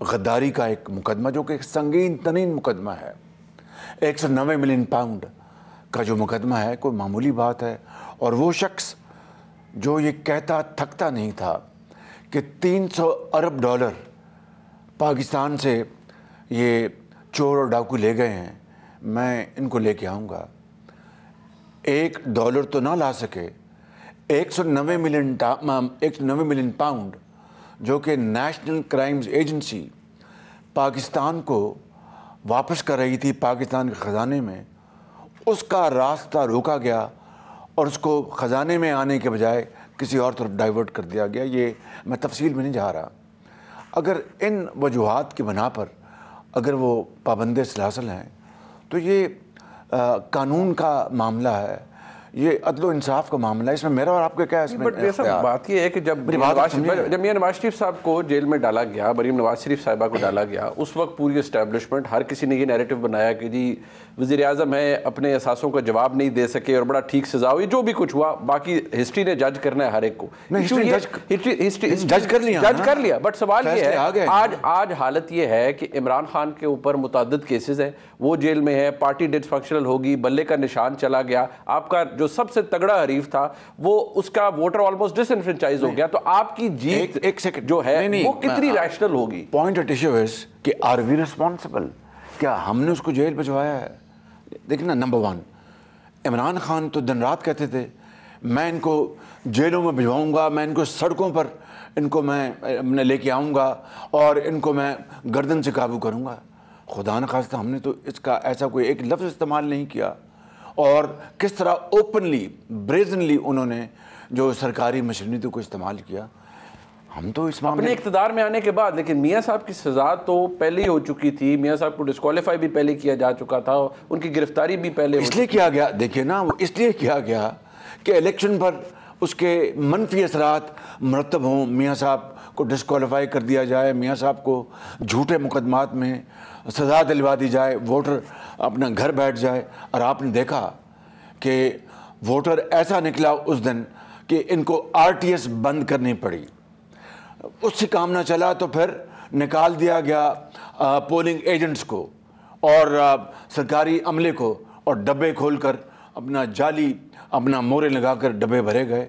غداری کا ایک مقدمہ جو کہ ایک سنگین ترین مقدمہ ہے. 190 ملین پاؤنڈ کا جو مقدمہ ہے کوئی معمولی بات ہے. اور وہ شخص جو یہ کہتا تھکتا نہیں تھا کہ 300 ارب ڈالر پاکستان سے یہ چور اور ڈاکو لے گئے ہیں, میں ان کو لے کے آؤں گا. $1 تو نہ لا سکے, 190 ملین پاؤنڈ جو کہ نیشنل کرائمز ایجنسی پاکستان کو واپس کر رہی تھی پاکستان کے خزانے میں, اس کا راستہ روکا گیا اور اس کو خزانے میں آنے کے بجائے کسی اور طرف ڈائیورٹ کر دیا گیا. یہ میں تفصیل میں نہیں جا رہا. اگر ان وجوہات کی بنا پر اگر وہ پابند سلاسل ہیں تو یہ قانون کا معاملہ ہے, یہ عدل و انصاف کا معاملہ ہے. اس میں میرا اور آپ کا کیا ہے؟ اس میں بات یہ ہے کہ جب میاں نواز شریف صاحب کو جیل میں ڈالا گیا, مریم نواز شریف صاحبہ کو ڈالا گیا, اس وقت پوری اسٹیبلشمنٹ ہر کسی نے یہ نیریٹو بنایا کہ جی وزیر اعظم ہیں, اپنے احساسوں کا جواب نہیں دے سکے اور بڑا ٹھیک سزا ہوئی. جو بھی کچھ ہوا باقی ہسٹری نے جج کرنا ہے ہر ایک کو. جج کر لیا. بٹ سوال یہ ہے آج حالت یہ ہے کہ عمران خان کے اوپر متعدد کیسز ہیں, وہ جیل میں ہے, پارٹی ڈسفنکشنل ہوگی, بلے کا نشان چلا گیا, آپ کا جو سب سے تگڑا حریف تھا وہ اس کا ووٹر آلموسٹ ڈس انفرینچائز ہو گیا. تو آپ کی جیت جو ہے وہ کتنی ریشنل ہوگی؟ پوائنٹ ایٹ ایشو از کہ آر وی ریسپانسبل؟ کیا ہم نے اس کو جیل بھجوایا ہے؟ دیکھیں نا, نمبر 1 عمران خان تو دن رات کہتے تھے میں ان کو جیلوں میں بھجواؤں گا, میں ان کو سڑکوں پر ان کو میں لے کے آؤں گا اور ان کو میں گردن سے قابو کروں گا. خدا نخواستہ ہم نے تو اس کا ایسا کوئی ایک لفظ استعمال نہیں کیا. اور کس طرح اوپنلی بریزنلی انہوں نے جو سرکاری مشینریوں کو استعمال کیا, ہم تو اس معاملے اپنے اقتدار میں آنے کے بعد. لیکن میاں صاحب کی سزا تو پہلے ہی ہو چکی تھی, میاں صاحب کو ڈسکوالیفائی بھی پہلے کیا جا چکا تھا, ان کی گرفتاری بھی پہلے اس لیے کیا گیا. دیکھیے نا, وہ اس لیے کیا گیا کہ الیکشن پر اس کے منفی اثرات مرتب ہوں, میاں صاحب کو ڈسکوالیفائی کر دیا جائے, میاں صاحب کو جھوٹے مقدمات میں سزا دلوا دی جائے, ووٹر اپنا گھر بیٹھ جائے. اور آپ نے دیکھا کہ ووٹر ایسا نکلا اس دن کہ ان کو RTS بند کرنی پڑی. اس سے کام نہ چلا تو پھر نکال دیا گیا پولنگ ایجنٹس کو اور سرکاری عملے کو, اور ڈبے کھول کر اپنا جعلی اپنا مورے لگا کر ڈبے بھرے گئے.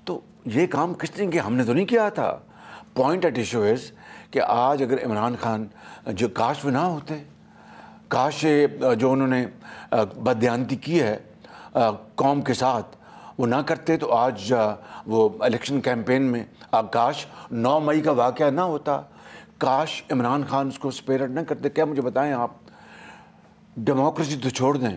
تو یہ کام کس نے کیا؟ ہم نے تو نہیں کیا تھا. پوائنٹ ایٹ ایشو از کہ آج اگر عمران خان جو کاش وہ نہ ہوتے, کاش جو انہوں نے بددیانتی کی ہے قوم کے ساتھ وہ نہ کرتے, تو آج وہ الیکشن کیمپین میں کاش 9 مئی کا واقعہ نہ ہوتا, کاش عمران خان اس کو اسپیرڈ نہ کرتے. کیا مجھے بتائیں آپ, ڈیموکریسی تو چھوڑ دیں,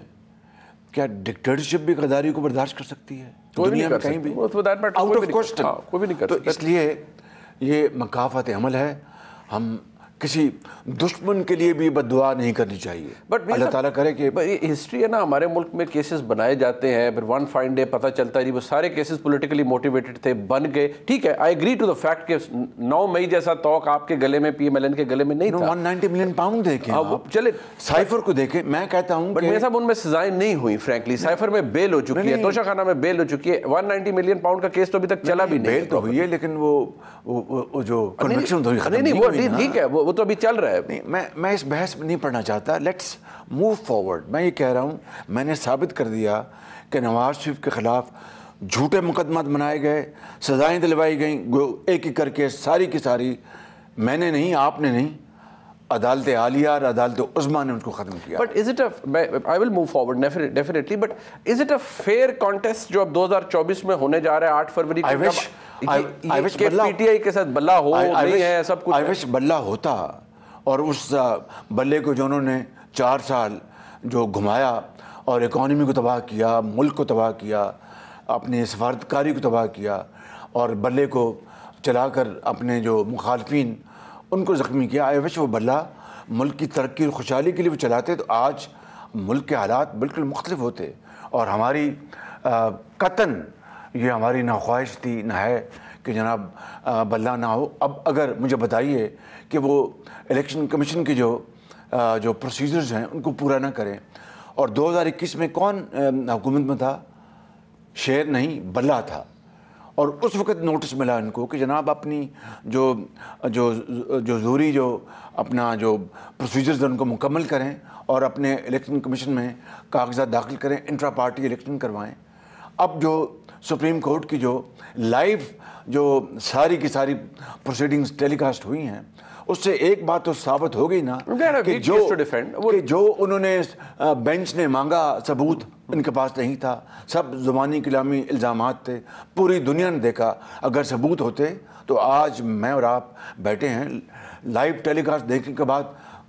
کیا ڈکٹیٹرشپ بھی غداری کو برداشت کر سکتی ہے؟ دنیا میں کہیں بھی آؤٹ آف کوسچن. تو اس لیے یہ مکافات عمل ہے. ہم کسی دشمن کے لیے بھی بد دعا نہیں کرنی چاہیے. بٹ اللہ تعالیٰ کرے کہ ہسٹری ہے نا, ہمارے ملک میں کیسز بنائے جاتے ہیں, پھر ون فائن ڈے پتہ چلتا ہے جی وہ سارے کیسز پولیٹیکلی موٹیویٹڈ تھے, بن گئے. ٹھیک ہے, I agree to the fact کہ 9 مئی جیسا توق آپ کے گلے میں PMLN کے گلے میں نہیں تھا. 190 ملین پاؤنڈ دیکھیں, چلے سائفر کو دیکھیں. میں کہتا ہوں بٹ میرے صاحب ان میں سزائیں نہیں ہوئی فرینکلی. سائفر میں بیل ہو چکی ہے, توشہ خانہ میں بیل ہو چکی ہے. 190 ملین پاؤنڈ کا کیس تو ابھی تک چلا بھی نہیں. بیل تو ہوئی ہے لیکن وہ جو کنوکشن نہیں, وہ ٹھیک ہے, وہ تو ابھی چل رہا ہے. میں اس بحث میں نہیں پڑھنا چاہتا. Let's move forward. میں یہ کہہ رہا ہوں, میں نے ثابت کر دیا کہ نواز شریف کے خلاف جھوٹے مقدمات بنائے گئے, سزائیں دلوائی گئیں ایک ایک کر کے, ساری کی ساری میں نے نہیں, آپ نے نہیں, عدالت عالیہ اور عدالت عظمیٰ نے ان کو ختم کیا. But is it I will move forward definitely, but is it a fair contest جو اب 2024 میں ہونے جا رہا ہے 8 فروری کو, کہ PTI کے ساتھ بلہ ہو نہیں ہے سب کچھ؟ I wish بلہ ہوتا, اور اس بلے کو جو انہوں نے 4 سال جو گھمایا اور اکانومی کو تباہ کیا, ملک کو تباہ کیا, اپنے سفارتکاری کو تباہ کیا, اور بلے کو چلا کر اپنے جو مخالفین ان کو زخمی کیا. آئی وش وہ بلہ ملک کی ترقی اور خوشحالی کے لیے وہ چلاتے تو آج ملک کے حالات بالکل مختلف ہوتے. اور ہماری قطعاً یہ ہماری نہ خواہش تھی نہ ہے کہ جناب بلہ نہ ہو. اب اگر مجھے بتائیے کہ وہ الیکشن کمیشن کی جو پروسیجرز ہیں ان کو پورا نہ کریں, اور 2021 میں کون حکومت میں تھا؟ شیر نہیں, بلہ تھا, اور اس وقت نوٹس ملا ان کو کہ جناب اپنی جو جو جو ضروری جو اپنا جو پروسیجرز ان کو مکمل کریں اور اپنے الیکشن کمیشن میں کاغذات داخل کریں, انٹرا پارٹی الیکشن کروائیں. اب جو سپریم کورٹ کی جو لائیو جو ساری کی ساری پروسیڈنگز ٹیلی کاسٹ ہوئی ہیں, اس سے ایک بات تو ثابت ہو گئی نا کہ جو انہوں نے بینچ نے مانگا ثبوت ان کے پاس نہیں تھا, سب زبانی کلامی الزامات تھے, پوری دنیا نے دیکھا. اگر ثبوت ہوتے تو آج میں اور آپ بیٹھے ہیں لائیو ٹیلی کاسٹ دیکھنے کے بعد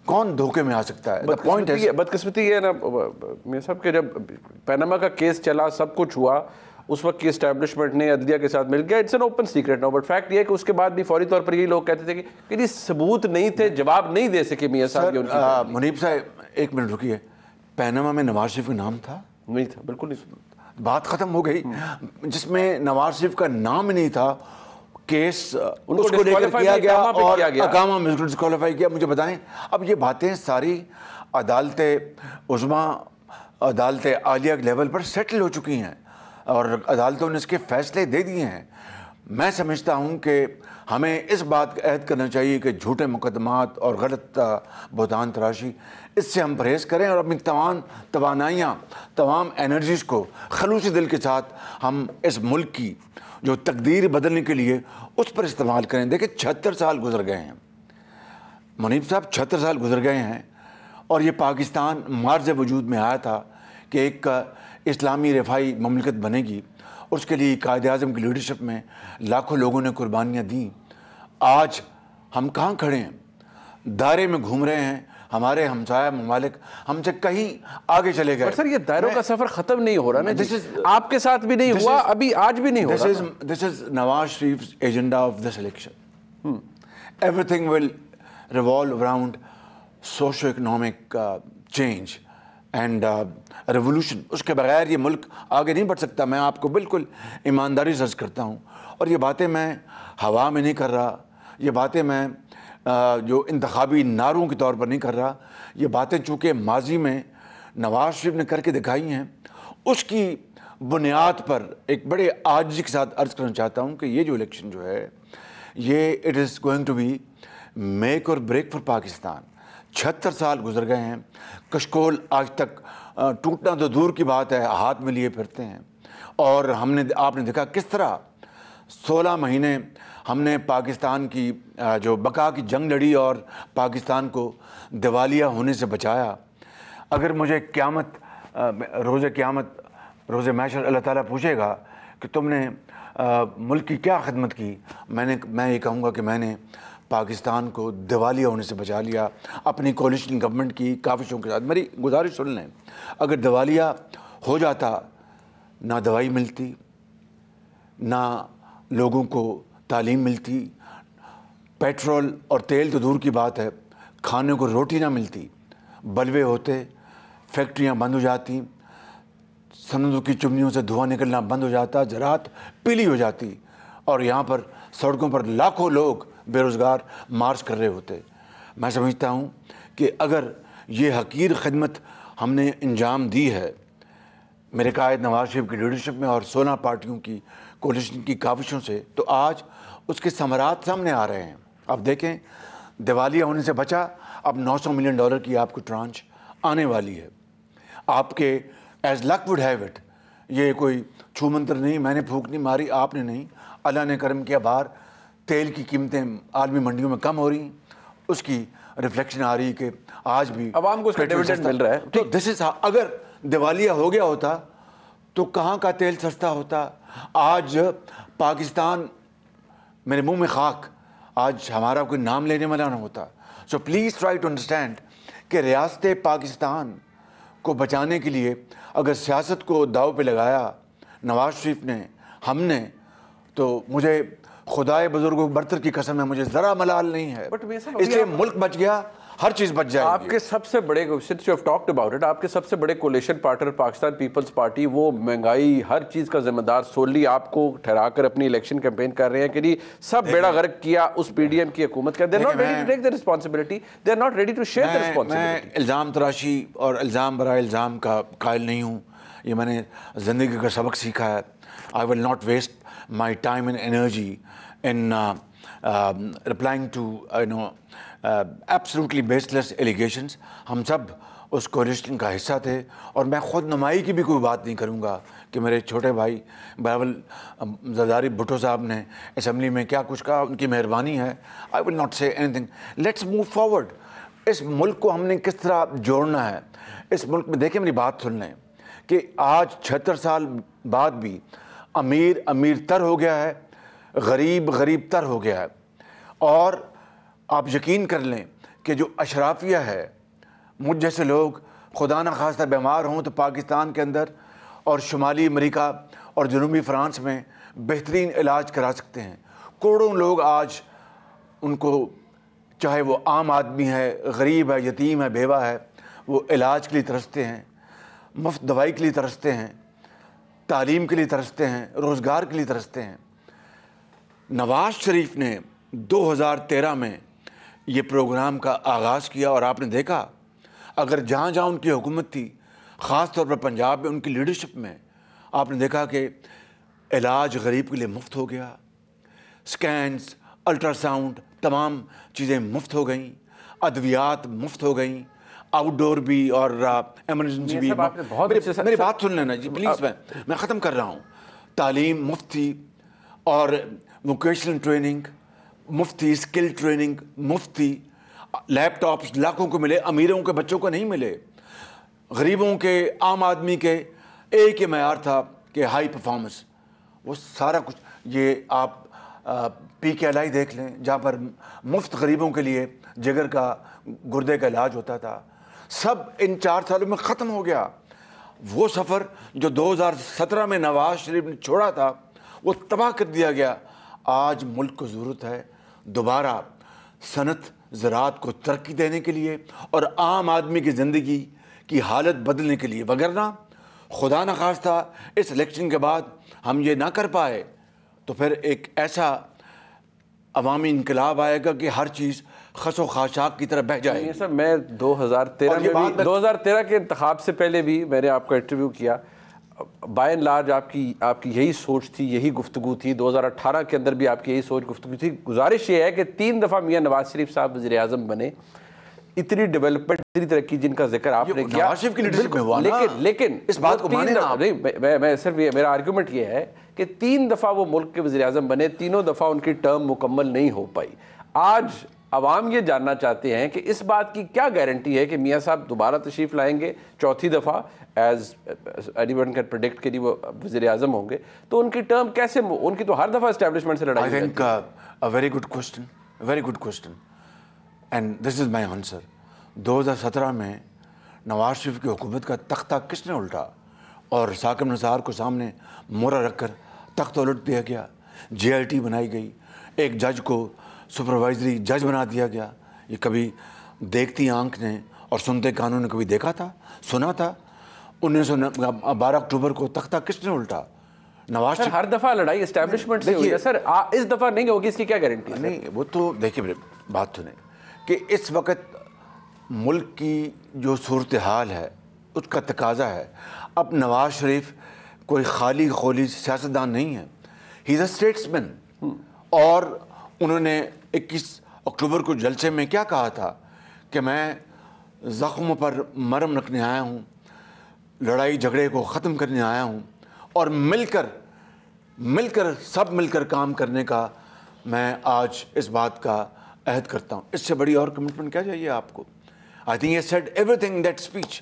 کون دھوکے میں آ سکتا ہے؟ بدقسمتی یہ ہے نا میاں صاحب کہ جب پیناما کا کیس چلا, سب کچھ ہوا, اس وقت کی اسٹیبلشمنٹ نے عدلیہ کے ساتھ مل گیا, it's an open secret now, but fact یہ ہے کہ اس کے بعد بھی فوری طور پر یہی لوگ کہتے تھے کہ یہ ثبوت نہیں تھے, جواب نہیں دے سکے میاں صاحب. منیب صاحب ایک منٹ رکیے, پیناما میں نواز شریف کا نام تھا؟ نہیں تھا, بالکل نہیں. بات ختم ہو گئی. جس میں نواز شریف کا نام ہی نہیں تھا, کیس اس کو لے کر کیا گیا اور اقامہ میں ڈسکوالیفائی کیا. مجھے بتائیں اب یہ باتیں ساری عدالت عظمیٰ, عدالت عالیہ لیول پر سیٹل ہو چکی ہیں اور عدالتوں نے اس کے فیصلے دے دیے ہیں. میں سمجھتا ہوں کہ ہمیں اس بات کا عہد کرنا چاہیے کہ جھوٹے مقدمات اور غلط بہتان تراشی, اس سے ہم پرہیز کریں اور اپنی تمام توانائیاں, تمام انرجیز کو خلوصی دل کے ساتھ ہم اس ملک کی جو تقدیر بدلنے کے لیے اس پر استعمال کریں. دیکھیں 76 سال گزر گئے ہیں منیب صاحب, 76 سال گزر گئے ہیں, اور یہ پاکستان مارز وجود میں آیا تھا کہ ایک اسلامی رفائی مملکت بنے گی. اس کے لیے قائد اعظم کی لیڈرشپ میں لاکھوں لوگوں نے قربانیاں دیں. آج ہم کہاں کھڑے ہیں؟ دائرے میں گھوم رہے ہیں. ہمارے ہمسایہ ممالک ہم سے کہیں آگے چلے گئے. سر یہ دائروں کا سفر ختم نہیں ہو رہا نا, آپ کے ساتھ بھی نہیں ہوا, ابھی آج بھی نہیں ہو رہا. This is Nawaz Sharif's agenda of this election. Everything will revolve around socio-economic change and revolution. اس کے بغیر یہ ملک آگے نہیں بڑھ سکتا. میں آپ کو بالکل ایمانداری سے عرض کرتا ہوں, اور یہ باتیں میں ہوا میں نہیں کر رہا, یہ باتیں میں جو انتخابی نعروں کے طور پر نہیں کر رہا. یہ باتیں چونکہ ماضی میں نواز شریف نے کر کے دکھائی ہیں, اس کی بنیاد پر ایک بڑے عاجزی کے ساتھ عرض کرنا چاہتا ہوں کہ یہ جو الیکشن جو ہے یہ it is going to be make or break for Pakistan. 76 سال گزر گئے ہیں, کشکول آج تک ٹوٹنا تو دور کی بات ہے, ہاتھ میں لیے پھرتے ہیں. اور آپ نے دیکھا کس طرح 16 مہینے ہم نے پاکستان کی جو بقا کی جنگ لڑی اور پاکستان کو دیوالیہ ہونے سے بچایا. اگر مجھے روز محشر اللہ تعالیٰ پوچھے گا کہ تم نے ملک کی کیا خدمت کی, میں یہ کہوں گا کہ میں نے پاکستان کو دیوالیہ ہونے سے بچا لیا اپنی کولیشن گورنمنٹ کی کاوشوں کے ساتھ. میری گزارش سن لیں, اگر دیوالیہ ہو جاتا نہ دوائی ملتی, نہ لوگوں کو تعلیم ملتی, پیٹرول اور تیل تو دور کی بات ہے, کھانے کو روٹی نہ ملتی, بلوے ہوتے, فیکٹریاں بند ہو جاتی, صنعتوں کی چمنیوں سے دھواں نکلنا بند ہو جاتا, زراعت پیلی ہو جاتی, اور یہاں پر سڑکوں پر لاکھوں لوگ بے روزگار مارچ کر رہے ہوتے. میں سمجھتا ہوں کہ اگر یہ حقیر خدمت ہم نے انجام دی ہے میرے قائد نواز شریف کی لیڈرشپ میں اور 16 پارٹیوں کی کولیشن کی کاوشوں سے, تو آج اس کے ثمرات سامنے آ رہے ہیں. اب دیکھیں دیوالیہ ہونے سے بچا, اب $900 ملین کی آپ کو ٹرانچ آنے والی ہے. آپ کے as luck would have it, یہ کوئی چھو منتر نہیں, میں نے پھونک نہیں ماری, آپ نے نہیں, اللہ نے کرم کیا. باہر تیل کی قیمتیں عالمی منڈیوں میں کم ہو رہی ہیں, اس کی ریفلیکشن آ رہی ہے کہ آج بھی عوام کو اس کا ڈیویڈنڈ مل رہا ہے. تو دس از, اگر دیوالیہ ہو گیا ہوتا تو کہاں کا تیل سستا ہوتا. آج پاکستان, میرے منہ میں خاک, آج ہمارا کوئی نام لینے والا نہ ہوتا. So please try to understand کہ ریاست پاکستان کو بچانے کے لیے اگر سیاست کو داؤ پہ لگایا نواز شریف نے, ہم نے, تو مجھے خدائے بزرگوں برتر کی قسم ہے, مجھے ذرا ملال نہیں ہے. اس لیے ملک بچ گیا, ہر چیز بچ جائے گی. آپ کے سب سے بڑے, since you have talked about it, آپ کے سب سے بڑے کولیشن پارٹنر پاکستان پیپلز پارٹی, وہ مہنگائی ہر چیز کا ذمہ دار سولی آپ کو ٹھہرا کر اپنی الیکشن کیمپین کر رہے ہیں کہ سب بیڑا غرق کیا اس پی ڈی ایم کی حکومت کا. They're not ready to take the responsibility. They're not ready to share the responsibility. میں الزام تراشی اور الزام برائے الزام کا قائل نہیں ہوں. یہ میں نے زندگی کا سبق سیکھا ہے. I will not waste my time and energy in replying to absolutely baseless allegations. ہم سب اس کولیشن کا حصہ تھے اور میں خود نمائی کی بھی کوئی بات نہیں کروں گا کہ میرے چھوٹے بھائی بہرحال زرداری بھٹو صاحب نے اسمبلی میں کیا کچھ کہا، ان کی مہربانی ہے. I will not say anything. Let's move forward. اس ملک کو ہم نے کس طرح جوڑنا ہے. اس ملک میں دیکھیں میری بات سن لیں کہ آج 76 سال بعد بھی امیر امیر تر ہو گیا ہے، غریب غریب تر ہو گیا ہے. اور آپ یقین کر لیں کہ جو اشرافیہ ہے، مجھ جیسے لوگ خدا نہ خواستہ بیمار ہوں تو پاکستان کے اندر اور شمالی امریکہ اور جنوبی فرانس میں بہترین علاج کرا سکتے ہیں. کروڑوں لوگ آج ان کو، چاہے وہ عام آدمی ہے، غریب ہے، یتیم ہے، بیوہ ہے، وہ علاج کے لیے ترستے ہیں، مفت دوائی کے لیے ترستے ہیں، تعلیم کے لیے ترستے ہیں، روزگار کے لیے ترستے ہیں. نواز شریف نے 2013 میں یہ پروگرام کا آغاز کیا اور آپ نے دیکھا اگر جہاں جہاں ان کی حکومت تھی، خاص طور پر پنجاب میں ان کی لیڈرشپ میں، آپ نے دیکھا کہ علاج غریب کے لیے مفت ہو گیا. سکینز، الٹرا ساؤنڈ، تمام چیزیں مفت ہو گئیں، ادویات مفت ہو گئیں، آؤٹ ڈور بھی اور ایمرجنسی بھی. میری بات سن لینا جی پلیز، میں ختم کر رہا ہوں. تعلیم مفت تھی اور ووکیشنل ٹریننگ مفت تھی، اسکل ٹریننگ مفت تھی. لیپ ٹاپس لاکھوں کو ملے، امیروں کے بچوں کو نہیں ملے. غریبوں کے، عام آدمی کے ایک ہی معیار تھا کہ ہائی پرفارمنس. وہ سارا کچھ یہ آپ پی کے الائی دیکھ لیں جہاں پر مفت غریبوں کے لیے جگر کا، گردے کا علاج ہوتا تھا. سب ان 4 سالوں میں ختم ہو گیا. وہ سفر جو 2017 میں نواز شریف نے چھوڑا تھا وہ تباہ کر دیا گیا. آج ملک کو ضرورت ہے دوبارہ صنعت زراعت کو ترقی دینے کے لیے اور عام آدمی کی زندگی کی حالت بدلنے کے لیے. وگرنہ خدا نہ خواستہ اس الیکشن کے بعد ہم یہ نہ کر پائے تو پھر ایک ایسا عوامی انقلاب آئے گا کہ ہر چیز خس و خاشاک کی طرح بہہ جائے گی. سر میں 2013 کے انتخاب سے پہلے بھی میں نے آپ کا انٹرویو کیا. بائی اینڈ لارج آپ کی یہی سوچ تھی، یہی گفتگو تھی. 2018 کے اندر بھی آپ کی یہی سوچ گفتگو تھی. گزارش یہ ہے کہ 3 دفعہ میاں نواز شریف صاحب وزیر اعظم بنے، اتنی ڈیولپمنٹ، اتنی ترقی جن کا ذکر آپ نے کیا، نواز شریف کی لیڈرشپ میں ہوا نا، لیکن اس بات کو مانیں نا. نہیں، میں صرف میرا آرگیومنٹ یہ ہے کہ 3 دفعہ وہ ملک کے وزیر اعظم بنے، تینوں دفعہ ان کی ٹرم مکمل نہیں ہو پائی. آج عوام یہ جاننا چاہتے ہیں کہ اس بات کی کیا گارنٹی ہے کہ میاں صاحب دوبارہ تشریف لائیں گے 4تھی دفعہ، as any one can predict کہ وہ وزیر اعظم ہوں گے، تو ان کی ٹرم کیسے، ان کی تو ہر دفعہ اسٹیبلشمنٹ سے لڑائی. I think a very good question and this is my answer. 2017 میں نواز شریف کی حکومت کا تختہ کس نے الٹا اور ثاقب نثار کو سامنے مورا رکھ کر تخت الٹ دیا گیا. JIT بنائی گئی، ایک جج کو سپروائزری جج بنا دیا گیا. یہ کبھی دیکھتی آنکھ نے اور سنتے کانوں نے کبھی دیکھا تھا، سنا تھا؟ 12 اکتوبر کو تختہ کس نے الٹا؟ نواز شریف. ہر دفعہ لڑائی اسٹیبلشمنٹ سے ہوئی ہے سر، اس دفعہ نہیں ہوگی، اس کی کیا گارنٹی ہے؟ نہیں، وہ تو دیکھیے بات سنیں کہ اس وقت ملک کی جو صورتحال ہے اس کا تقاضا ہے. اب نواز شریف کوئی خالی خولی سیاستدان نہیں ہے، ہی از اے اسٹیٹسمین. اور انہوں نے 21 اکتوبر کو جلسے میں کیا کہا تھا کہ میں زخموں پر مرہم رکھنے آیا ہوں، لڑائی جھگڑے کو ختم کرنے آیا ہوں اور مل کر سب مل کر کام کرنے کا میں آج اس بات کا عہد کرتا ہوں. اس سے بڑی اور کمٹمنٹ کیا چاہیے آپ کو؟ I think he said every thing in that speech.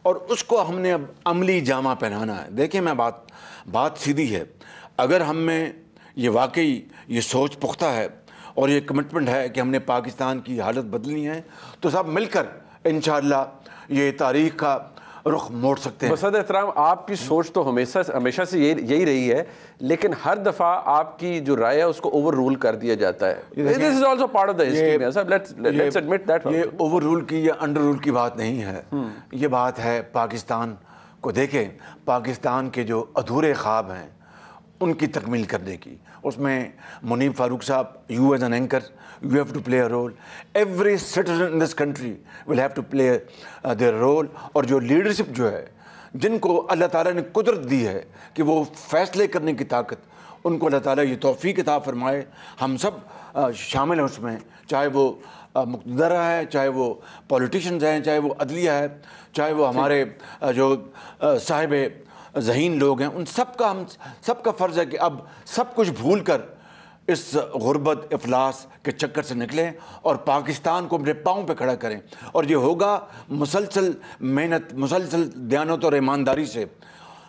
اور اس کو ہم نے اب عملی جامہ پہنانا ہے. دیکھیں میں بات سیدھی ہے. اگر ہم میں یہ واقعی یہ سوچ پختہ ہے اور یہ کمٹمنٹ ہے کہ ہم نے پاکستان کی حالت بدلنی ہے تو سب مل کر انشاءاللہ یہ تاریخ کا رخ موڑ سکتے ہیں. بصدر احترام آپ کی سوچ تو ہمیشہ سے یہی رہی ہے، لیکن ہر دفعہ آپ کی جو رائے ہے اس کو اوور رول کر دیا جاتا ہے. This is also part of the history. Let's admit that. یہ اوور رول کی یا انڈر رول کی بات نہیں ہے، یہ بات ہے پاکستان کو. دیکھیں پاکستان کے جو ادھورے خواب ہیں ان کی تکمیل کرنے کی. اس میں منیب فاروق صاحب، you as an anchor you have to play a role. Every citizen in this country will have to play their role. اور جو لیڈرشپ جو ہے، جن کو اللہ تعالیٰ نے قدرت دی ہے کہ وہ فیصلے کرنے کی طاقت، ان کو اللہ تعالیٰ یہ توفیق عطا فرمائے. ہم سب شامل ہیں اس میں, چاہے وہ مقتدرہ ہے, چاہے وہ پولیٹیشنز ہیں, چاہے وہ عدلیہ ہے, چاہے وہ ہمارے جو صاحب ذہین لوگ ہیں, ان ہم سب کا فرض ہے کہ اب سب کچھ بھول کر اس غربت افلاس کے چکر سے نکلیں اور پاکستان کو اپنے پاؤں پہ کھڑا کریں. اور یہ ہوگا مسلسل محنت, مسلسل دیانت اور ایمانداری سے.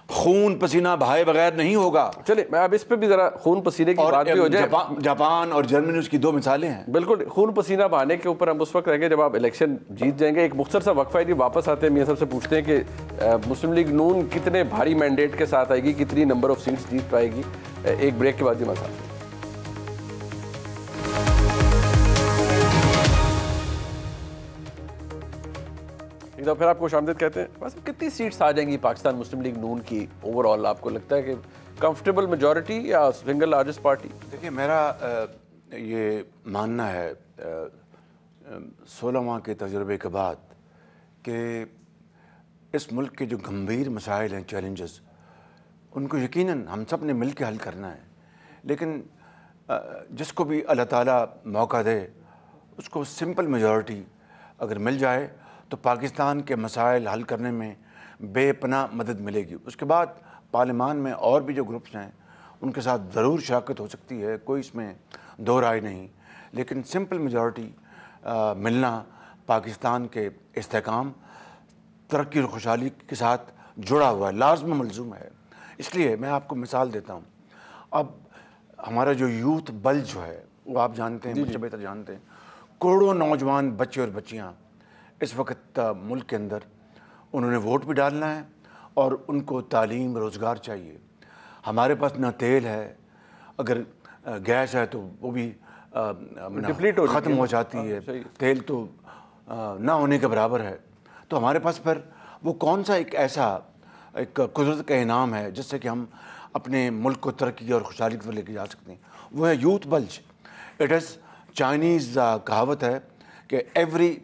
خون پسینہ بہائے بغیر نہیں ہوگا. چلے میں اب اس پہ بھی ذرا خون پسینے کی بات بھی ہو جائے. جاپان اور جرمنی اس کی 2 مثالیں ہیں. بالکل, خون پسینہ بہانے کے اوپر ہم اس وقت رہیں گے جب آپ الیکشن جیت جائیں گے. ایک مختصر سا وقفہ ہے جی, واپس آتے ہیں میاں صاحب سے پوچھتے ہیں کہ مسلم لیگ نون کتنے بھاری مینڈیٹ کے ساتھ آئے گی, کتنی نمبر آف سیٹس جیت پائے گی. ایک بریک کے بعد جی مسئلہ. ایک دفعہ پھر آپ کو خوش آمدید کہتے ہیں. بس کتنی سیٹس آ جائیں گی پاکستان مسلم لیگ نون کی اوور آل؟ آپ کو لگتا ہے کہ کمفرٹیبل میجورٹی یا سنگل لارجسٹ پارٹی؟ دیکھیے, میرا یہ ماننا ہے 16 ماہ کے تجربے کے بعد کہ اس ملک کے جو گمبھیر مسائل ہیں, چیلنجز, ان کو یقیناً ہم سب نے مل کے حل کرنا ہے. لیکن جس کو بھی اللہ تعالیٰ موقع دے اس کو سمپل میجورٹی اگر مل جائے تو پاکستان کے مسائل حل کرنے میں بے پناہ مدد ملے گی. اس کے بعد پارلیمان میں اور بھی جو گروپس ہیں ان کے ساتھ ضرور شراکت ہو سکتی ہے, کوئی اس میں دو رائے نہیں. لیکن سمپل میجورٹی ملنا پاکستان کے استحکام, ترقی اور خوشحالی کے ساتھ جڑا ہوا ہے, لازم ملزوم ہے. اس لیے میں آپ کو مثال دیتا ہوں. اب ہمارا جو یوتھ بلج جو ہے وہ آپ جانتے ہیں, بچے بہتر جانتے ہیں, کروڑوں نوجوان بچے اور بچیاں اس وقت ملک کے اندر انہوں نے ووٹ بھی ڈالنا ہے اور ان کو تعلیم روزگار چاہیے. ہمارے پاس نہ تیل ہے, اگر گیس ہے تو وہ بھی ختم ہو جاتی ہے, تیل تو نہ ہونے کے برابر ہے. تو ہمارے پاس پھر وہ کون سا ایک ایسا ایک قدرت کا انعام ہے جس سے کہ ہم اپنے ملک کو ترقی اور خوشحالی کی طرف لے کے جا سکتے ہیں؟ وہ ہے youth bilge. It is Chinese کہاوت ہے کہ every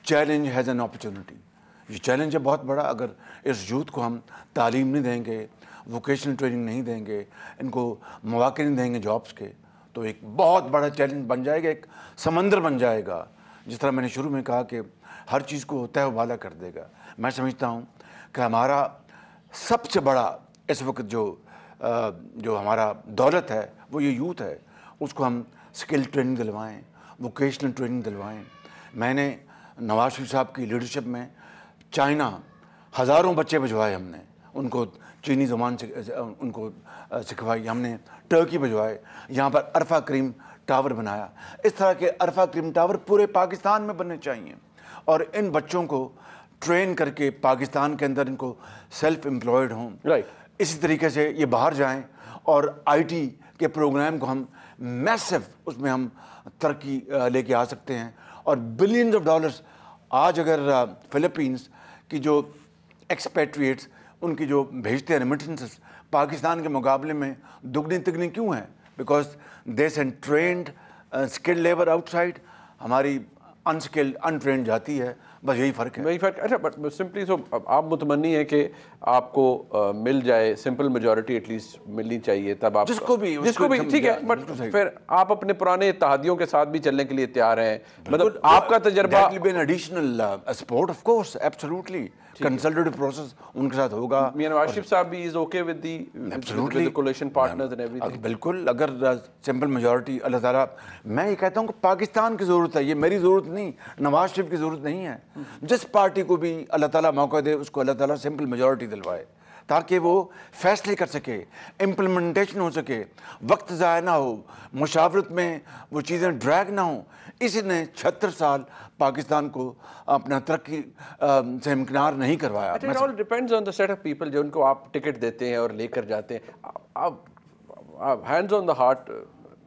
challenge has an opportunity. یہ چیلنج ہے بہت بڑا. اگر اس یوتھ کو ہم تعلیم نہیں دیں گے, ووکیشنل ٹریننگ نہیں دیں گے, ان کو مواقع نہیں دیں گے جابس کے, تو ایک بہت بڑا چیلنج بن جائے گا, ایک سمندر بن جائے گا. جس طرح میں نے شروع میں کہا کہ ہر چیز کو تہ و بالا کر دے گا. میں سمجھتا ہوں کہ ہمارا سب سے بڑا اس وقت جو ہمارا دولت ہے وہ یہ یوتھ ہے. اس کو ہم اسکل ٹریننگ دلوائیں, ووکیشنل ٹریننگ دلوائیں. میں نے نواز شریف صاحب کی لیڈرشپ میں چائنا ہزاروں بچے بھجوائے, ہم نے ان کو چینی زبان سے ان کو سکھوائی, ہم نے ٹرکی بھجوائے, یہاں پر عرفہ کریم ٹاور بنایا. اس طرح کے عرفہ کریم ٹاور پورے پاکستان میں بننے چاہیے اور ان بچوں کو ٹرین کر کے پاکستان کے اندر ان کو سیلف امپلائڈ ہوں. اسی طریقے سے یہ باہر جائیں اور آئی ٹی کے پروگرام کو ہم میسو اس میں ہم ترقی لے کے آ سکتے ہیں اور بلینز آف ڈالرز. آج اگر فلپینس کی جو ایکسپیٹریٹس ان کی جو بھیجتے ہیں ریمیٹنسز پاکستان کے مقابلے میں دگنی تگنی کیوں ہیں؟ Because they send trained skilled labour outside, ہماری انسکلڈ انٹرینڈ جاتی ہے. بس یہی فرق ہے. وہی فرق. اچھا, بٹ سمپلی سو آپ متمنی ہیں کہ آپ کو مل جائے سمپل میجورٹی ایٹ لیسٹ ملنی چاہیے, تب آپ جس کو بھی ٹھیک ہے, بٹ پھر آپ اپنے پرانے اتحادیوں کے ساتھ بھی چلنے کے لیے تیار ہیں؟ مطلب آپ کا تجربہ additional support of course absolutely consultative process in کے ساتھ ہوگا. میاں نواز شریف صاحب بھی is okay with the coalition partners and every thing. بالکل. اگر سمپل میجورٹی اللہ تعالیٰ, میں یہ کہتا ہوں کہ پاکستان کی ضرورت ہے, یہ میری ضرورت نہیں, نواز شریف کی ضرورت نہیں ہے. جس پارٹی کو بھی اللہ تعالیٰ موقع دے اس کو اللہ تعالیٰ سمپل میجورٹی دلوائے تاکہ وہ فیصلے کر سکے, امپلیمنٹیشن ہو سکے, وقت ضائع نہ ہو, مشاورت میں وہ چیزیں ڈریگ نہ ہوں. اسی نے 76 سال پاکستان کو اپنا ترقی سے امکنار نہیں کروایا. It all depends on the set of people جو ان کو آپ ٹکٹ دیتے ہیں اور لے کر جاتے ہیں. آپ ہینڈز آن دا ہارٹ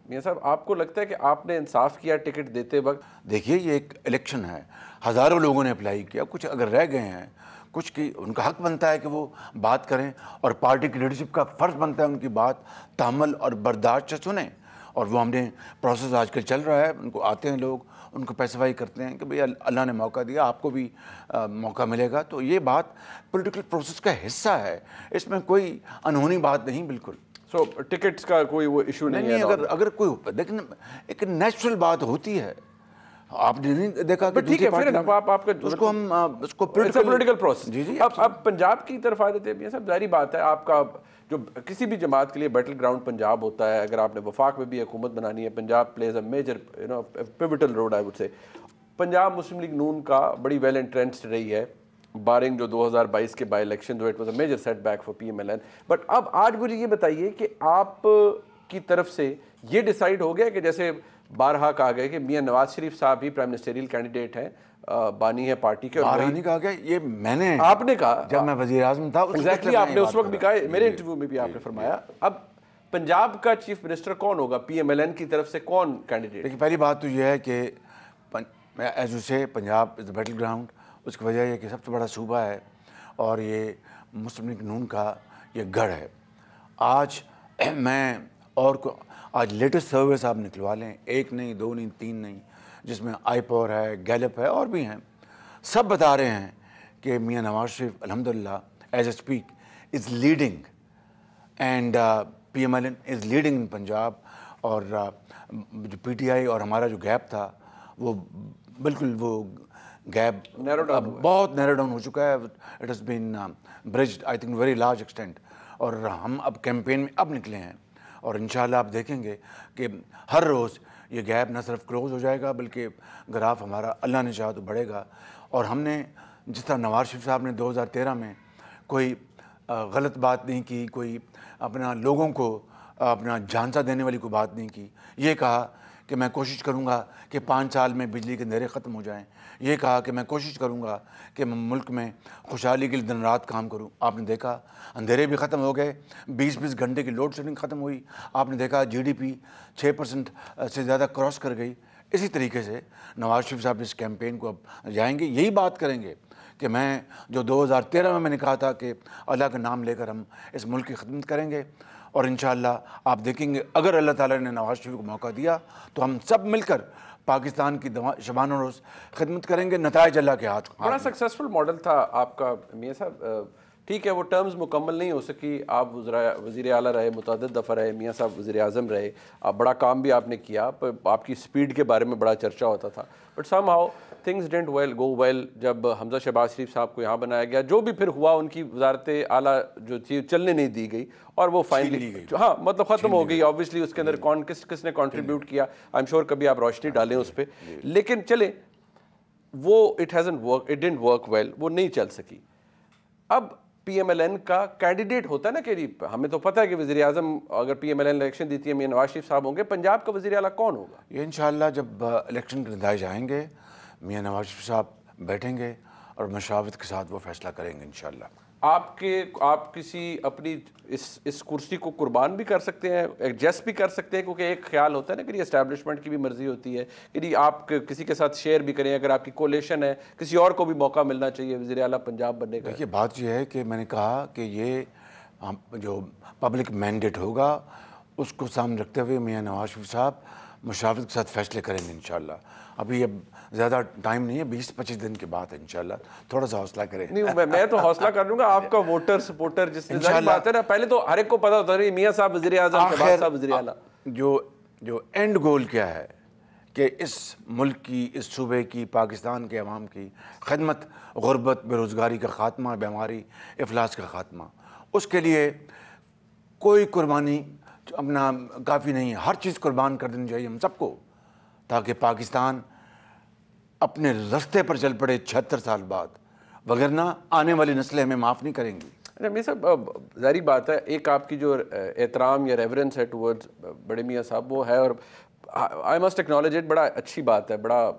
میاں صاحب, آپ کو لگتا ہے کہ آپ نے انصاف کیا ٹکٹ دیتے وقت؟ دیکھیے, یہ ایک الیکشن ہے, ہزاروں لوگوں نے اپلائی کیا, کچھ اگر رہ گئے ہیں, کچھ کی ان کا حق بنتا ہے کہ وہ بات کریں اور پارٹی کی لیڈرشپ کا فرض بنتا ہے ان کی بات تحمل اور برداشت سے سنیں. اور وہ ہم نے پروسیس آج کل چل رہا ہے, ان کو آتے ہیں لوگ, ان کو پیسیفائی کرتے ہیں کہ بھئی اللہ نے موقع دیا, آپ کو بھی موقع ملے گا. تو یہ بات پولیٹیکل پروسیس کا حصہ ہے, اس میں کوئی انہونی بات نہیں. بالکل. سو ٹکٹس کا کوئی وہ ایشو نہیں ہے؟ اگر کوئی لیکن ایک نیچرل بات ہوتی ہے. آپ نے نہیں دیکھا کہ ٹھیک ہے پھر آپ کا اس کو ہم اس کو پولیٹیکل پروسیس. جی اب پنجاب کی طرف آ جاتے ہیں میاں صاحب. ظاہری بات ہے آپ کا جو کسی بھی جماعت کے لیے بیٹل گراؤنڈ پنجاب ہوتا ہے. اگر آپ نے وفاق میں بھی حکومت بنانی ہے, Punjab plays a major pivotal role I would say. Punjab Muslim league نون کا بڑی ویل انٹرینسڈ رہی ہے, بارنگ جو 2022 کے بائی الیکشن, جو it was a major setback for PMLN. But اب آج مجھے یہ بتائیے کہ آپ کی طرف سے یہ ڈیسائیڈ ہو گیا کہ جیسے بارہا کہا گیا کہ میاں نواز شریف صاحب ہی پرائم منسٹریل کینڈیڈیٹ ہیں, بانی ہے پارٹی کے. بارہا نہیں کہا گیا, یہ میں نے آپ نے کہا جب میں وزیر اعظم تھا ایگزیکٹلی آپ نے اس وقت بھی کہا, میرے انٹرویو میں بھی آپ نے فرمایا. اب پنجاب کا چیف منسٹر کون ہوگا, PMLN کی طرف سے کون کینڈیڈیٹ؟ لیکن پہلی بات تو یہ ہے کہ ایز یو سے پنجاب از دا بیٹل گراؤنڈ. اس کی وجہ یہ کہ سب سے بڑا صوبہ ہے اور یہ مسلم لیگ نون کا یہ گڑھ ہے. آج میں اور آج لیٹسٹ سروس آپ نکلوا لیں, 1 نہیں 2 نہیں 3 نہیں, جس میں آئی پور ہے, گیلپ ہے اور بھی ہیں, سب بتا رہے ہیں کہ میاں نواز شریف الحمدللہ as I speak is leading and PMLN is leading in Punjab. اور جو PTI اور ہمارا جو گیپ تھا وہ بالکل وہ گیپ بہت نیرو ڈاؤن ہو چکا ہے. It has been bridged I think very large extent. اور ہم اب کیمپین میں اب نکلے ہیں اور انشاءاللہ آپ دیکھیں گے کہ ہر روز یہ گیپ نہ صرف کلوز ہو جائے گا بلکہ گراف ہمارا اللہ نے چاہا تو بڑھے گا. اور ہم نے جس طرح نواز شریف صاحب نے 2013 میں کوئی غلط بات نہیں کی, کوئی اپنا لوگوں کو اپنا جھانسا دینے والی کوئی بات نہیں کی. یہ کہا کہ میں کوشش کروں گا کہ 5 سال میں بجلی کے اندھیرے ختم ہو جائیں. یہ کہا کہ میں کوشش کروں گا کہ میں ملک میں خوشحالی کے لیے دن رات کام کروں. آپ نے دیکھا اندھیرے بھی ختم ہو گئے, 20 گھنٹے کی لوڈ شیڈنگ ختم ہوئی. آپ نے دیکھا GDP 6% سے زیادہ کراس کر گئی. اسی طریقے سے نواز شریف صاحب اس کیمپین کو اب جائیں گے, یہی بات کریں گے کہ میں جو 2013 میں نے کہا تھا کہ اللہ کا نام لے کر ہم اس ملک کی خدمت کریں گے. اور انشاءاللہ آپ دیکھیں گے اگر اللہ تعالیٰ نے نواز شریف کو موقع دیا تو ہم سب مل کر پاکستان کی شبانہ روز خدمت کریں گے. نتائج اللہ کے ہاتھ. بڑا سکسیسفل ماڈل تھا آپ کا میاں صاحب. ٹھیک ہے وہ ٹرمز مکمل نہیں ہو سکی, آپ وزیر اعلیٰ رہے, متعدد دفعہ رہے, میاں صاحب وزیر اعظم رہے, آپ بڑا کام بھی آپ نے کیا, آپ کی سپیڈ کے بارے میں بڑا چرچا ہوتا تھا. But somehow things didn't go well جب حمزہ شہباز شریف صاحب کو یہاں بنایا گیا. جو بھی پھر ہوا ان کی وزارت اعلیٰ جو تھی چلنے نہیں دی گئی اور وہ فائنلی ہاں مطلب ختم ہو گئی. آبویسلی اس کے اندر کس نے کنٹریبیوٹ کیا, آئی ایم شیور کبھی آپ روشنی ڈالیں اس پہ. لیکن چلیں وہ اٹ ڈنٹ ورک ویل, وہ نہیں چل سکی. اب PMLN کا کینڈیڈیٹ ہوتا ہے نا کہ ہمیں تو پتہ ہے کہ وزیر اعظم اگر PMLN الیکشن دیتی ہے میاں نواز شریف صاحب ہوں گے, پنجاب کا وزیر اعلیٰ کون ہوگا؟ یہ انشاءاللہ جب الیکشن کے نتائج آئیں گے میاں نواز شریف صاحب بیٹھیں گے اور مشاورت کے ساتھ وہ فیصلہ کریں گے انشاءاللہ. آپ کسی اپنی اس کرسی کو قربان بھی کر سکتے ہیں, ایڈجسٹ بھی کر سکتے ہیں, کیونکہ ایک خیال ہوتا ہے نا کہ اسٹیبلشمنٹ کی بھی مرضی ہوتی ہے کہ آپ کسی کے ساتھ شیئر بھی کریں. اگر آپ کی کولیشن ہے کسی اور کو بھی موقع ملنا چاہیے وزیر اعلیٰ پنجاب بننے کا. دیکھیے بات یہ ہے کہ میں نے کہا کہ یہ جو پبلک مینڈیٹ ہوگا اس کو سامنے رکھتے ہوئے میاں نواز شریف صاحب مشاورت کے ساتھ فیصلے کریں گے انشاءاللہ. ابھی اب زیادہ ٹائم نہیں ہے, 20-25 دن کے بعد انشاءاللہ. تھوڑا سا حوصلہ کریں. نہیں میں تو حوصلہ کر لوں گا, آپ کا ووٹر سپورٹر جس نے ظاہر بات ہے نا, پہلے تو ہر ایک کو پتا ہوتا ہے میاں صاحب وزیر اعظم, شہباز صاحب وزیر اعلیٰ. جو اینڈ گول کیا ہے کہ اس ملک کی, اس صوبے کی, پاکستان کے عوام کی خدمت, غربت, بے روزگاری کا خاتمہ, بیماری, افلاس کا خاتمہ, اس کے لیے کوئی قربانی اپنا کافی نہیں ہے. ہر چیز قربان کر دینی چاہیے ہم سب کو تاکہ پاکستان اپنے رستے پر چل پڑے 76 سال بعد, وگرنہ آنے والی نسلیں ہمیں معاف نہیں کریں گی. میاں صاحب ظاہری بات ہے ایک آپ کی جو احترام یا ریورنس ہے ٹورڈز بڑے میاں صاحب وہ ہے, اور آئی مسٹ ایکنالج اٹ, بڑا اچھی بات ہے, بڑا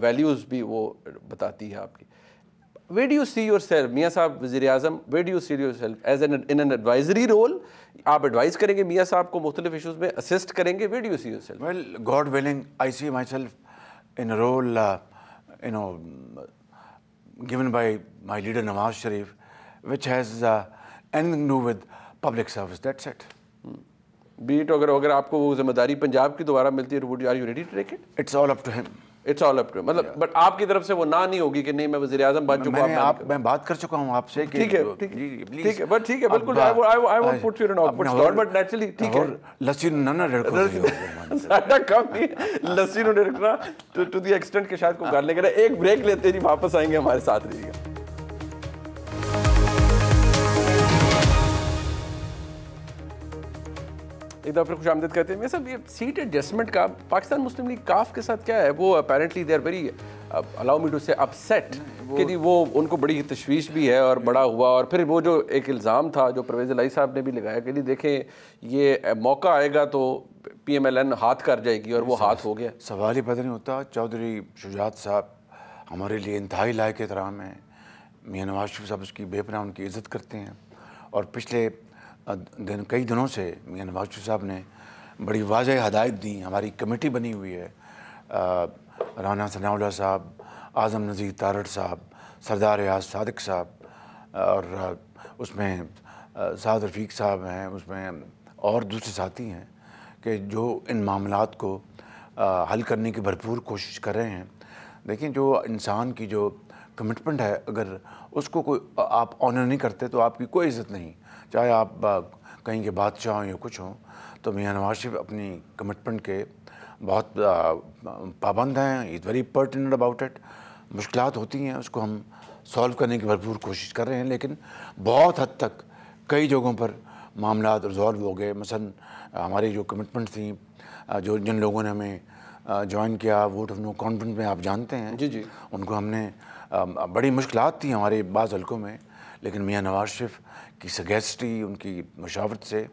ویلیوز بھی وہ بتاتی ہے آپ کی. Where do you see yourself میاں صاحب وزیر اعظم, where do you see yourself as in an advisory role? آپ ایڈوائز کریں گے میاں صاحب کو مختلف ایشوز میں, اسسٹ کریں گے, where do you see yourself? Well, God willing, I see myself in a role given by my leader Nawaz Sharif, which has anything to do with public service. That's it. Be it اگر آپ کو وہ ذمہ داری پنجاب کی دوبارہ ملتی ہے, are you ready to take it? It's all up to him. It's all up to مطلب بٹ آپ کی طرف سے وہ نہ نہیں ہوگی کہ نہیں میں وزیر اعظم بن چکا ہوں. میں بات کر چکا ہوں آپ سے کہ ٹھیک ہے ٹھیک ہے بٹ ٹھیک ہے بالکل I won't put you in an awkward spot but naturally ٹھیک ہے لسی نہ رکھو ساڈا کام نہیں لسی نو رکھنا ٹو دی ایکسٹینٹ کہ شاید کوئی گالنے کرے. ایک بریک لیتے ہی واپس آئیں گے, ہمارے ساتھ رہیے گا. ایک دفعہ خوش آمدید کہتے ہیں. صاحب یہ سیٹ ایڈجسٹمنٹ کا پاکستان مسلم لیگ کاف کے ساتھ کیا ہے, وہ apparently they are very allow me to say upset کہ جی وہ ان کو بڑی تشویش بھی ہے اور بڑا ہوا. اور پھر وہ جو ایک الزام تھا جو پرویز الہی صاحب نے بھی لگایا کہ جی دیکھیں یہ موقع آئے گا تو پی ایم ایل این ہاتھ کر جائے گی, اور وہ ہاتھ ہو گیا. سوال ہی پتہ نہیں ہوتا. چودھری شجاعت صاحب ہمارے لیے انتہائی لائق احترام ہیں. میاں نواز شریف صاحب اس کی بے پناہ ان کی عزت کرتے ہیں, اور پچھلے کئی دنوں سے میاں نواز شریف صاحب نے بڑی واضح ہدایت دی. ہماری کمیٹی بنی ہوئی ہے, رانا ثناء اللہ صاحب, اعظم نذیر تارڑ صاحب, سردار ریاض صادق صاحب, اور اس میں سعد رفیق صاحب ہیں, اس میں اور دوسرے ساتھی ہیں کہ جو ان معاملات کو حل کرنے کی بھرپور کوشش کر رہے ہیں. دیکھیں جو انسان کی جو کمٹمنٹ ہے, اگر اس کو کوئی آپ آنر نہیں کرتے تو آپ کی کوئی عزت نہیں, چاہے آپ کہیں کے بادشاہ ہوں یا کچھ ہوں. تو میاں نواز شریف اپنی کمٹمنٹ کے بہت پابند ہیں. It's very pertinent about it. مشکلات ہوتی ہیں, اس کو ہم سالو کرنے کی بھرپور کوشش کر رہے ہیں, لیکن بہت حد تک کئی جگہوں پر معاملات ریزالو ہو گئے. مثلا ہماری جو کمٹمنٹ تھیں, جو جن لوگوں نے ہمیں جوائن کیا ووٹ آف نو کانفیڈنس میں, آپ جانتے ہیں جی ان کو ہم نے بڑی مشکلات تھیں ہمارے بعض حلقوں میں, لیکن میاں نواز شریف کی سگیسٹی, ان کی مشاورت سے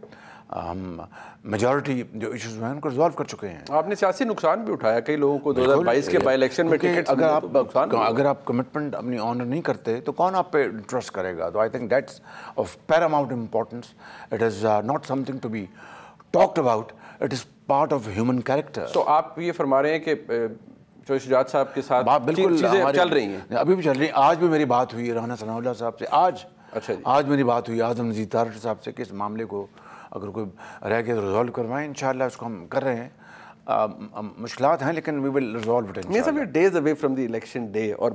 ہم میجورٹی جو ایشوز ہیں ان کو ریزالو کر چکے ہیں. آپ نے سیاسی نقصان بھی اٹھایا کئی لوگوں کو 2022 کے بائی الیکشن میں ٹکٹ. اگر آپ کمٹمنٹ اپنی آنر نہیں کرتے تو کون آپ پہ ٹرسٹ کرے گا؟ تو I think that's of paramount importance. It is not something to be talked about, it is part of human character. تو آپ یہ فرما رہے ہیں کہ جو شجاعت صاحب کے ساتھ بالکل چیزیں چل رہی ہیں, ابھی بھی چل رہی ہیں. آج بھی میری بات ہوئی رانا ثناء اللہ صاحب سے, آج میری بات ہوئی اعظم نذیر تارڑ صاحب سے کہ اس معاملے کو اگر کوئی رہ کے ریزالو کروائیں. انشاءاللہ اس کو ہم کر رہے ہیں. مشکلات ہیں لیکن وی ول ریزالو اٹ. میں some days away from the election day, اور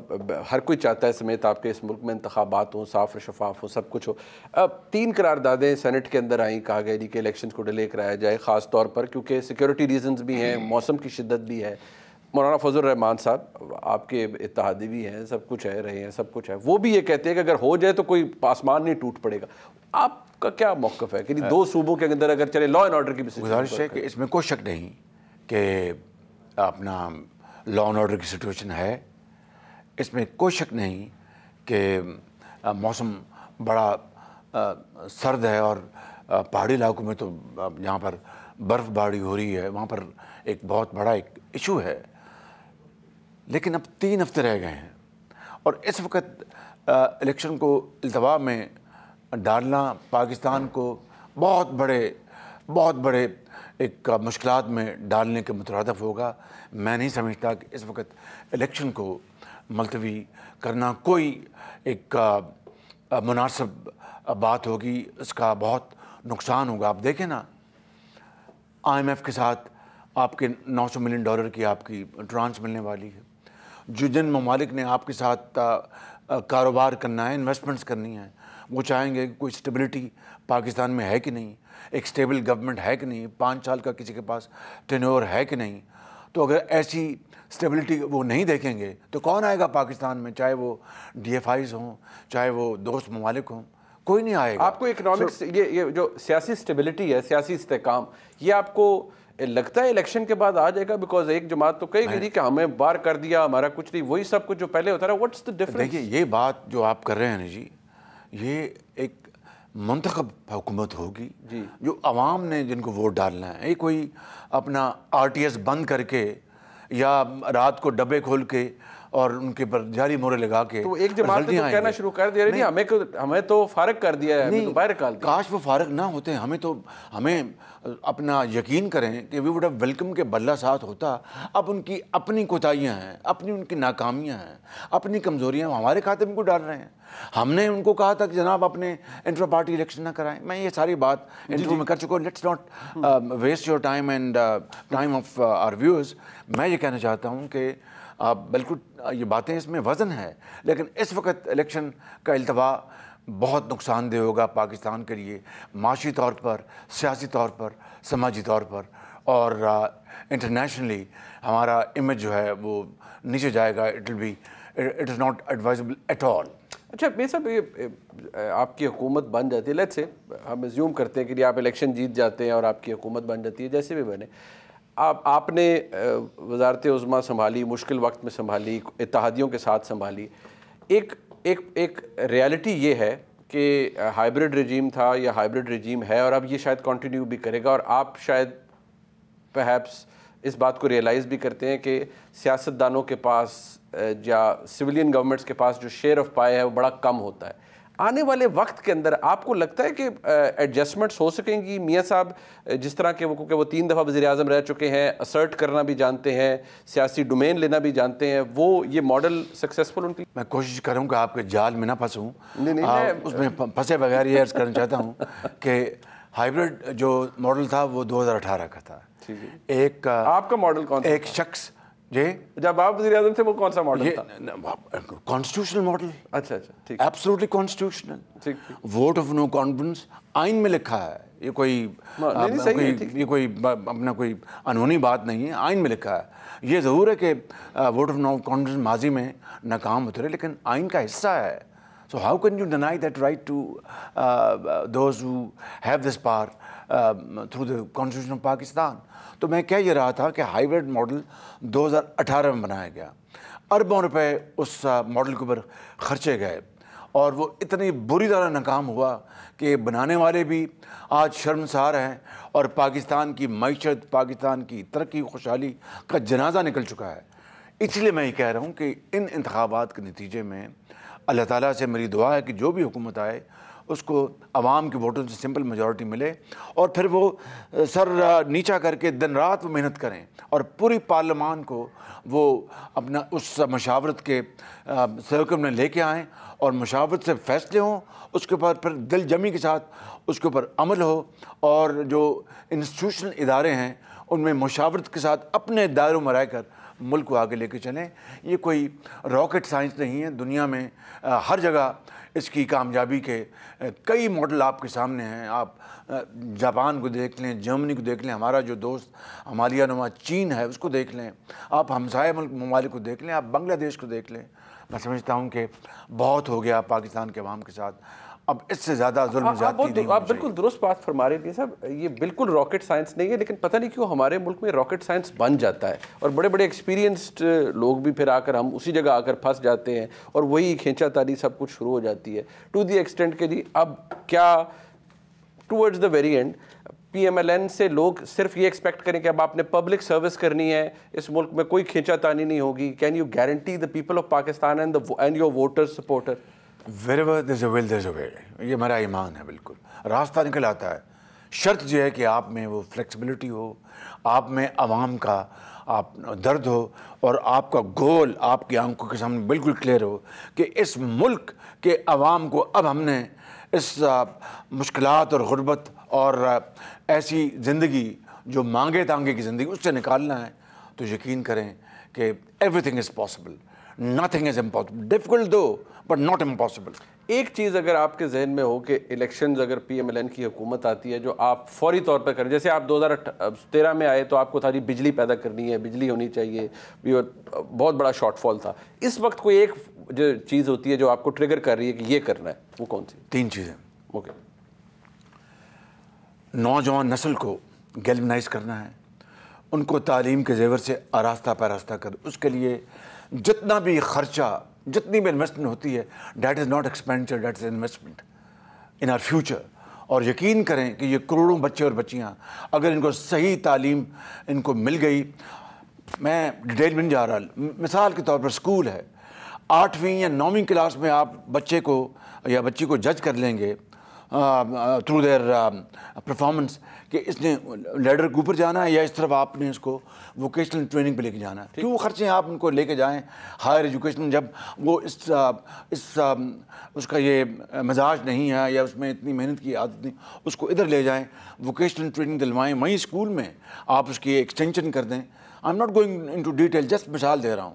ہر کوئی چاہتا ہے سمیت آپ کے اس ملک میں انتخابات ہوں, صاف و شفاف ہو, سب کچھ ہو. اب 3 قراردادیں سینٹ کے اندر آئیں, کہا گیا جی کہ الیکشنز کو ڈیلے کرایا جائے, خاص طور پر کیونکہ سیکورٹی ریزنز بھی ہیں, موسم کی شدت بھی ہے. مولانا فضل الرحمان صاحب آپ کے اتحادی بھی ہیں, سب کچھ ہے, رہے ہیں, سب کچھ ہے, وہ بھی یہ کہتے ہیں کہ اگر ہو جائے تو کوئی آسمان نہیں ٹوٹ پڑے گا. آپ کا کیا موقف ہے کہ 2 صوبوں کے اندر اگر چلے لا اینڈ آرڈر کی گزارش ہے کہ اس میں کوئی شک نہیں کہ اپنا لا اینڈ آرڈر کی سچویشن ہے. اس میں کوئی شک نہیں کہ موسم بڑا سرد ہے, اور پہاڑی علاقوں میں تو جہاں پر برف باری ہو رہی ہے وہاں پر ایک بہت بڑا ایک ایشو ہے. لیکن اب 3 ہفتے رہ گئے ہیں, اور اس وقت الیکشن کو التوا میں ڈالنا پاکستان کو بہت بڑے ایک مشکلات میں ڈالنے کے مترادف ہوگا. میں نہیں سمجھتا کہ اس وقت الیکشن کو ملتوی کرنا کوئی ایک مناسب بات ہوگی. اس کا بہت نقصان ہوگا. آپ دیکھیں نا, IMF کے ساتھ آپ کے $900 ملین کی آپ کی ٹرانچ ملنے والی ہے. جو جن ممالک نے آپ کے ساتھ کاروبار کرنا ہے, انویسٹمنٹس کرنی ہیں, وہ چاہیں گے کہ کوئی اسٹیبلٹی پاکستان میں ہے کہ نہیں, ایک اسٹیبل گورنمنٹ ہے کہ نہیں, 5 سال کا کسی کے پاس ٹینیور ہے کہ نہیں. تو اگر ایسی اسٹیبلٹی وہ نہیں دیکھیں گے تو کون آئے گا پاکستان میں, چاہے وہ DFIs ہوں, چاہے وہ دوست ممالک ہوں, کوئی نہیں آئے گا. آپ کو اکنامکس یہ جو سیاسی اسٹیبلٹی ہے, سیاسی استحکام, یہ آپ کو لگتا ہے الیکشن کے بعد آ جائے گا؟ بیکاز ایک جماعت تو کہے گی کہ ہمیں بار کر دیا, ہمارا کچھ نہیں, وہی سب کچھ جو پہلے ہوتا رہا. What's the difference? دیکھیے یہ بات جو آپ کر رہے ہیں نا جی, یہ ایک منتخب حکومت ہوگی جو عوام نے جن کو ووٹ ڈالنا ہے. یہ کوئی اپنا RTS بند کر کے یا رات کو ڈبے کھول کے اور ان کے پر جعلی مورے لگا کے تو ایک جماعت تو کہنا شروع کر دیا رہی, ہمیں تو فارغ کر دیا ہے, ہمیں تو باہر نکال دیا. کاش وہ فارغ نہ ہوتے. ہمیں اپنا یقین کریں کہ وی وڈ ہیو ویلکم کے بلہ ساتھ ہوتا. اب ان کی اپنی کوتاہیاں ہیں, ان کی ناکامیاں ہیں, اپنی کمزوریاں ہمارے کھاتے میں کو ڈال رہے ہیں. ہم نے ان کو کہا تھا کہ جناب اپنے انٹر پارٹی الیکشن نہ کرائیں. میں یہ ساری بات انٹرویو میں کر چکا ہوں. Let's not waste your time and time of our viewers. میں یہ کہنا چاہتا ہوں کہ آپ بالکل یہ باتیں اس میں وزن ہے، لیکن اس وقت الیکشن کا التوا بہت نقصان دہ ہوگا پاکستان کے لیے، معاشی طور پر، سیاسی طور پر، سماجی طور پر، اور انٹرنیشنلی ہمارا امیج جو ہے وہ نیچے جائے گا. It is not advisable at all. اچھا میر صاحب، یہ آپ کی حکومت بن جاتی ہے، لیٹس سے ہم ایزیوم کرتے ہیں کہ آپ الیکشن جیت جاتے ہیں اور آپ کی حکومت بن جاتی ہے، جیسے بھی بنے، آپ نے وزارت عظمیٰ سنبھالی، مشکل وقت میں سنبھالی، اتحادیوں کے ساتھ سنبھالی. ایک ریالٹی یہ ہے کہ ہائیبرڈ رجیم تھا یا ہائیبرڈ رجیم ہے، اور اب یہ شاید کنٹینیو بھی کرے گا، اور آپ شاید پرہیپس اس بات کو ریئلائز بھی کرتے ہیں کہ سیاستدانوں کے پاس یا سویلین گورنمنٹس کے پاس جو شیئر آف پائے ہے وہ بڑا کم ہوتا ہے. آنے والے وقت کے اندر آپ کو لگتا ہے کہ ایڈجسٹمنٹس ہو سکیں گی؟ میاں صاحب جس طرح کہ وہ 3 دفعہ وزیر اعظم رہ چکے ہیں، اسرٹ کرنا بھی جانتے ہیں، سیاسی ڈومین لینا بھی جانتے ہیں، وہ یہ ماڈل سکسیسفل ان کی؟ میں کوشش کروں کہ آپ کے جال میں نہ پھنسوں. اس میں پھنسے بغیر یہ عرض کرنا چاہتا ہوں کہ ہائیبرڈ جو ماڈل تھا وہ 2018 کا تھا. ایک آپ کا ماڈل کون سا؟ ایک شخص جی جب آپ وزیر اعظم تھے وہ کون سا ماڈل تھا؟ Constitutional model. اچھا ٹھیک، absolutely constitutional. Vote of no confidence آئین میں لکھا ہے. یہ کوئی اپنا کوئی انہونی بات نہیں ہے، آئین میں لکھا ہے. یہ ضرور ہے کہ ووٹ آف نو کانفیڈنس ماضی میں ناکام ہوتے رہے، لیکن آئین کا حصہ ہے. So how can you deny that right to those who have this power through the Constitution of Pakistan? تو میں کہہ یہ رہا تھا کہ ہائیبرڈ ماڈل 2018 میں بنایا گیا. اربوں روپے اس ماڈل کے اوپر خرچے گئے، اور وہ اتنی بری طرح ناکام ہوا کہ بنانے والے بھی آج شرمسار ہیں، اور پاکستان کی معیشت، پاکستان کی ترقی، خوشحالی کا جنازہ نکل چکا ہے. اس لیے میں یہ کہہ رہا ہوں کہ ان انتخابات کے نتیجے میں اللہ تعالیٰ سے میری دعا ہے کہ جو بھی حکومت آئے اس کو عوام کے ووٹوں سے سمپل میجورٹی ملے، اور پھر وہ سر نیچا کر کے دن رات وہ محنت کریں، اور پوری پارلیمان کو وہ اپنا اس مشاورت کے سرکل میں لے کے آئیں، اور مشاورت سے فیصلے ہوں، اس کے اوپر پھر دل جمی کے ساتھ اس کے اوپر عمل ہو، اور جو انسٹیٹیوشنل ادارے ہیں ان میں مشاورت کے ساتھ اپنے دائروں میں رہ کر ملک کو آگے لے کے چلیں. یہ کوئی راکٹ سائنس نہیں ہے. دنیا میں ہر جگہ اس کی کامیابی کے کئی ماڈل آپ کے سامنے ہیں. آپ جاپان کو دیکھ لیں، جرمنی کو دیکھ لیں، ہمارا جو دوست ہمالیہ نما چین ہے اس کو دیکھ لیں، آپ ہمسایہ ممالک کو دیکھ لیں، آپ بنگلہ دیش کو دیکھ لیں. میں سمجھتا ہوں کہ بہت ہو گیا پاکستان کے عوام کے ساتھ، اب اس سے زیادہ ظلم زیادتی نہیں. آپ بالکل درست بات فرما رہے ہیں صاحب، یہ بالکل راکٹ سائنس نہیں ہے، لیکن پتہ نہیں کیوں ہمارے ملک میں راکٹ سائنس بن جاتا ہے، اور بڑے بڑے ایکسپیرینسڈ لوگ بھی پھر آ کر ہم اسی جگہ آ کر پھنس جاتے ہیں، اور وہی کھینچا تاری سب کچھ شروع ہو جاتی ہے. ٹو دی ایکسٹینٹ کہ جی اب کیا towards the very end P M L N سے لوگ صرف یہ ایکسپیکٹ کریں کہ اب آپ نے پبلک سروس کرنی ہے، اس ملک میں کوئی کھینچا تانی نہیں ہوگی. Can you guarantee the people of Pakistan and your voter supporter? Wherever there's a will, there's a way. یہ میرا ایمان ہے. بالکل راستہ نکل آتا ہے. شرط یہ ہے کہ آپ میں وہ فلیکسیبلٹی ہو، آپ میں عوام کا آپ درد ہو، اور آپ کا گول آپ کی آنکھوں کے سامنے بالکل کلیئر ہو کہ اس ملک کے عوام کو اب ہم نے اس مشکلات اور غربت اور ایسی زندگی جو مانگے تانگے کی زندگی اس سے نکالنا ہے. تو یقین کریں کہ every thing is possible. Nothing is impossible. Difficult though, but not impossible. ایک چیز اگر آپ کے ذہن میں ہو کہ الیکشنز اگر پی ایم ایل این کی حکومت آتی ہے جو آپ فوری طور پہ کریں، جیسے آپ 2013 میں آئے تو آپ کو تھا جی بجلی پیدا کرنی ہے، بجلی ہونی چاہیے، بہت بڑا شارٹ فال تھا. اس وقت کوئی ایک جو چیز ہوتی ہے جو آپ کو ٹریگر کر رہی ہے کہ یہ کرنا ہے، وہ کون سی؟ 3 چیزیں. اوکے. نوجوان نسل کو گیلونائز کرنا ہے، ان کو تعلیم کے زیور سے آراستہ پیراستہ کر. اس کے لیے جتنا بھی خرچہ، جتنی بھی انویسٹمنٹ ہوتی ہے، that is not expenditure, that is investment in our future. اور یقین کریں کہ یہ کروڑوں بچے اور بچیاں اگر ان کو صحیح تعلیم ان کو مل گئی، میں ڈیٹیل میں نہیں جا رہا، مثال کے طور پر اسکول ہے، 8ویں یا 9ویں کلاس میں آپ بچے کو یا بچی کو جج کر لیں گے تھرو دیئر پرفارمنس کہ اس نے لیڈر کے اوپر جانا ہے یا اس طرف آپ نے اس کو ووکیشنل ٹریننگ پہ لے کے جانا ہے. کیوں خرچے آپ ان کو لے کے جائیں ہائر ایجوکیشن جب وہ اس کا یہ مزاج نہیں ہے یا اس میں اتنی محنت کی عادت نہیں، اس کو ادھر لے جائیں، ووکیشنل ٹریننگ دلوائیں، وہیں اسکول میں آپ اس کی ایکسٹینشن کر دیں. I am not going into detail, just مثال دے رہا ہوں.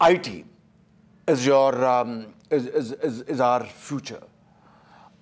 IT is our future।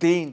3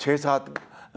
6-7